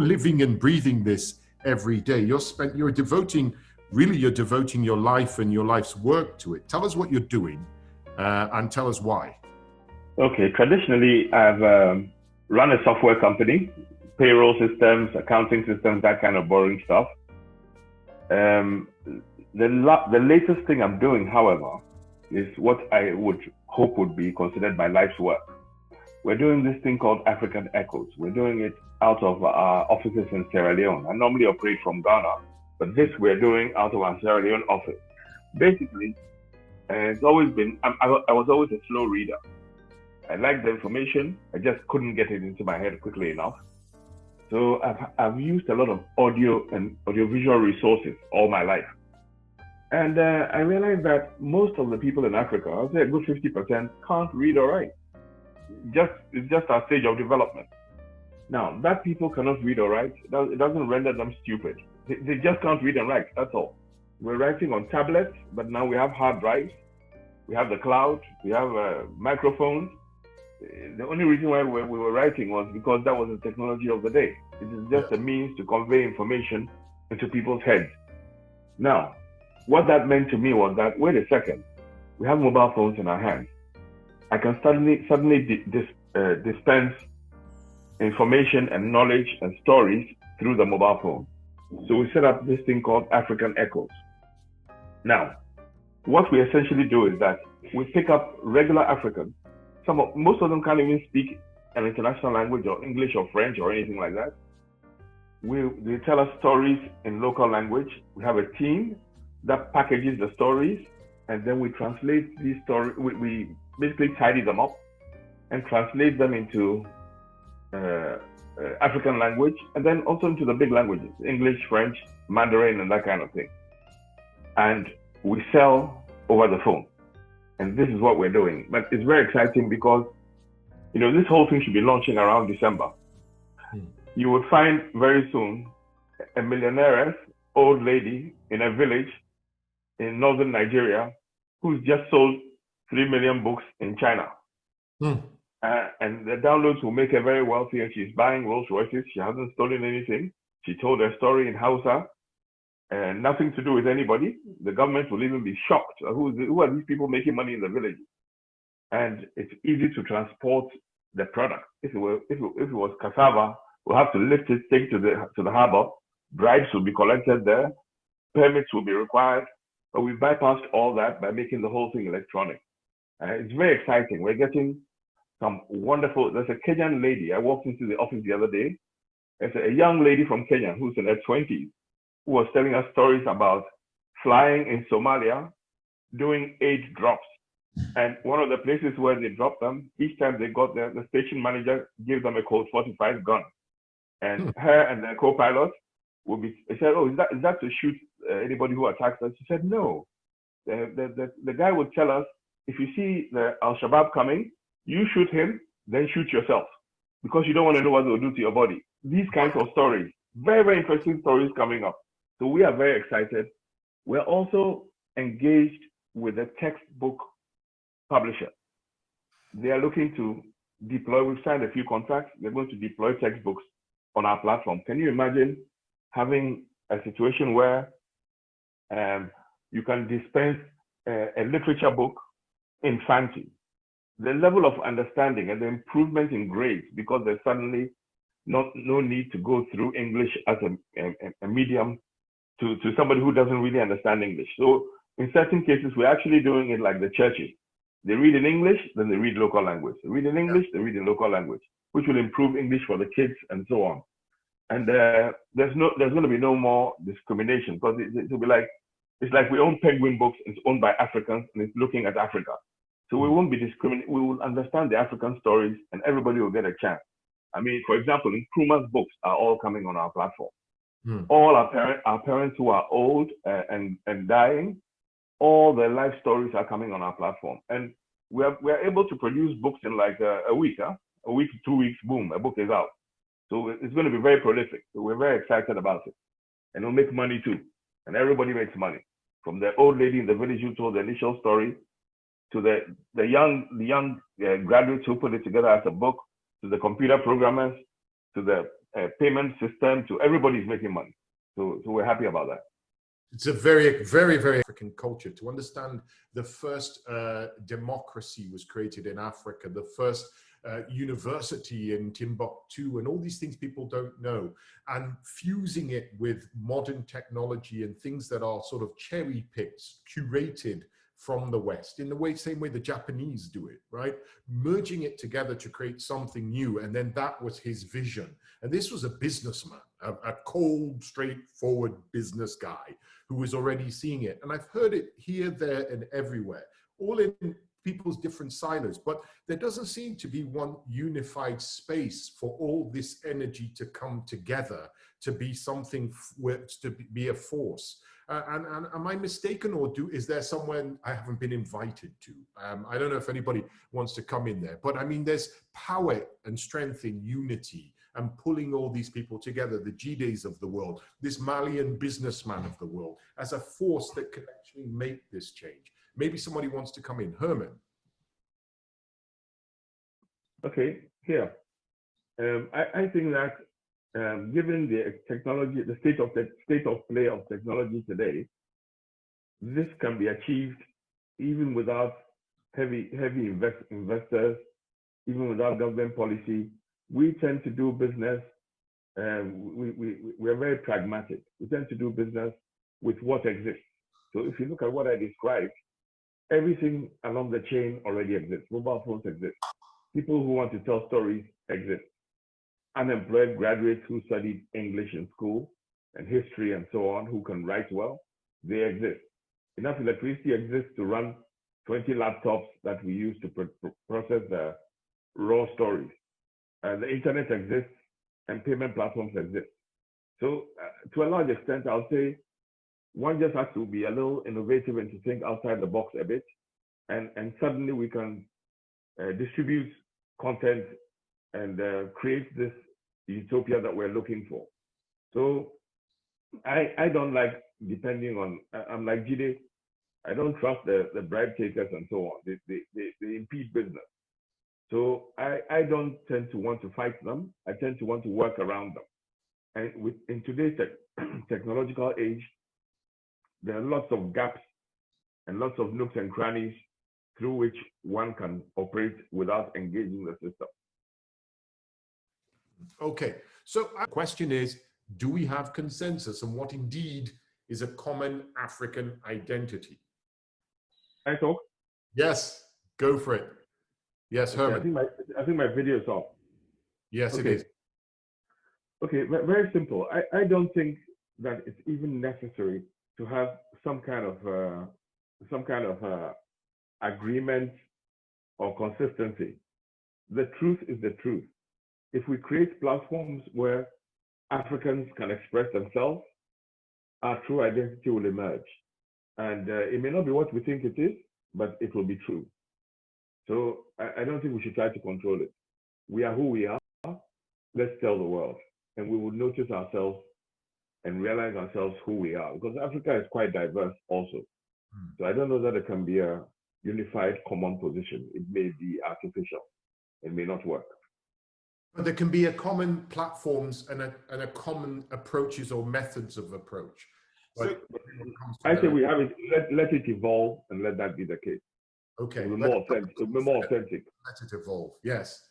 living and breathing this every day. You're devoting your life and your life's work to it. Tell us what you're doing and tell us why. Okay, traditionally I've run a software company, payroll systems, accounting systems, that kind of boring stuff. The latest thing I'm doing, however, is what I would hope would be considered my life's work. We're doing this thing called African Echoes. We're doing it out of our offices in Sierra Leone. I normally operate from Ghana, but this we're doing out of our Sierra Leone office. Basically, it's always been, I was always a slow reader. I liked the information, I just couldn't get it into my head quickly enough. So I've used a lot of audio and audiovisual resources all my life. And I realized that most of the people in Africa, I'll say a good 50%, can't read or write. It's just our stage of development. Now, that people cannot read or write, it doesn't render them stupid. They just can't read and write, that's all. We're writing on tablets, but now we have hard drives, we have the cloud, we have microphones. The only reason why we were writing was because that was the technology of the day. It is just a means to convey information into people's heads. Now, what that meant to me was that, wait a second, we have mobile phones in our hands. I can suddenly dispense information and knowledge and stories through the mobile phone. So we set up this thing called African Echoes. Now, what we essentially do is that we pick up regular Africans. Most of them can't even speak an international language or English or French or anything like that. They tell us stories in local language. We have a team that packages the stories, and then we translate these stories. We basically tidy them up and translate them into African language, and then also into the big languages, English, French, Mandarin, and that kind of thing. And we sell over the phone. And this is what we're doing. But it's very exciting because, this whole thing should be launching around December. You will find very soon a millionaire old lady in a village in northern Nigeria who's just sold 3 million books in China. And the downloads will make her very wealthy, and she's buying Rolls Royces. She hasn't stolen anything. She told her story in Hausa. Nothing to do with anybody. The government will even be shocked. Who are these people making money in the village? And it's easy to transport the product. If it was cassava, we'll have to lift it, take it to the harbor. Bribes will be collected there. Permits will be required. But we bypassed all that by making the whole thing electronic. It's very exciting. We're getting some wonderful. There's a Kenyan lady. I walked into the office the other day. There's a young lady from Kenya who's in her 20s. Who was telling us stories about flying in Somalia, doing 8 drops. And one of the places where they dropped them, each time they got there, the station manager gave them a Colt 45 gun. And her and the co-pilot would be, they said, is that to shoot anybody who attacks us? She said, no. The guy would tell us, if you see the Al-Shabaab coming, you shoot him, then shoot yourself. Because you don't want to know what they'll do to your body. These kinds of stories, very, very interesting stories coming up. So we are very excited. We're also engaged with a textbook publisher. They are looking to deploy, we've signed a few contracts, they're going to deploy textbooks on our platform. Can you imagine having a situation where you can dispense a literature book in Fanti? The level of understanding and the improvement in grades, because there's suddenly no need to go through English as a medium to somebody who doesn't really understand English. So in certain cases, we're actually doing it like the churches. They read in English, then they read local language. They read in English, they read in local language, which will improve English for the kids and so on. And there's going to be no more discrimination, because it will be like, it's like we own Penguin Books, it's owned by Africans, and it's looking at Africa. So we won't be discriminated. We will understand the African stories, and everybody will get a chance. I mean, for example, Nkrumah's books are all coming on our platform. All our parents who are old and dying, all their life stories are coming on our platform. And we're able to produce books in like a week, a week to 2 weeks, boom, a book is out. So it's going to be very prolific. So we're very excited about it. And it'll make money too. And everybody makes money. From the old lady in the village who told the initial story, to the young graduates who put it together as a book, to the computer programmers, to the payment system to everybody's making money. So we're happy about that. It's a very, very, very African culture to understand. The first democracy was created in Africa, the first university in Timbuktu, and all these things people don't know, and fusing it with modern technology and things that are sort of cherry picked, curated from the West, in the same way the Japanese do it, right? Merging it together to create something new. And then that was his vision. And this was a businessman, a cold, straightforward business guy who was already seeing it. And I've heard it here, there, and everywhere, all in people's different silos. But there doesn't seem to be one unified space for all this energy to come together to be something, to be a force. And am I mistaken, or is there somewhere I haven't been invited to? I don't know if anybody wants to come in there, but I mean, there's power and strength in unity and pulling all these people together, the Jides of the world, this Malian businessman of the world, as a force that can actually make this change. Maybe somebody wants to come in. Herman. Okay, here. I think that given the technology, the state of play of technology today, this can be achieved even without heavy investors, even without government policy. We tend to do business. We are very pragmatic. We tend to do business with what exists. So if you look at what I described, everything along the chain already exists. Mobile phones exist. People who want to tell stories exist. Unemployed graduates who studied English in school and history and so on, who can write well, they exist. Enough electricity exists to run 20 laptops that we use to process the raw stories. The internet exists and payment platforms exist. So to a large extent, I'll say one just has to be a little innovative and to think outside the box a bit. And suddenly we can distribute content and create this utopia that we're looking for. So I don't like depending on, I'm like Jide, I don't trust the bribe takers and so on. They impede business. So I don't tend to want to fight them. I tend to want to work around them. And in today's technological age, there are lots of gaps and lots of nooks and crannies through which one can operate without engaging the system. Okay, so the question is, do we have consensus on what indeed is a common African identity? I talk? Yes, go for it. Yes, okay, Herman. I think my video is off. Yes, okay. It is. Okay, very simple. I don't think that it's even necessary to have some kind of agreement or consistency. The truth is the truth. If we create platforms where Africans can express themselves, our true identity will emerge. And it may not be what we think it is, but it will be true. So I don't think we should try to control it. We are who we are. Let's tell the world. And we will notice ourselves and realize ourselves who we are. Because Africa is quite diverse also. So I don't know that there can be a unified common position. It may be artificial. It may not work. But there can be a common platforms and a common approaches or methods of approach. So, I say we have it, let it evolve and let that be the case. Okay. It'll be more authentic. Let it evolve, yes.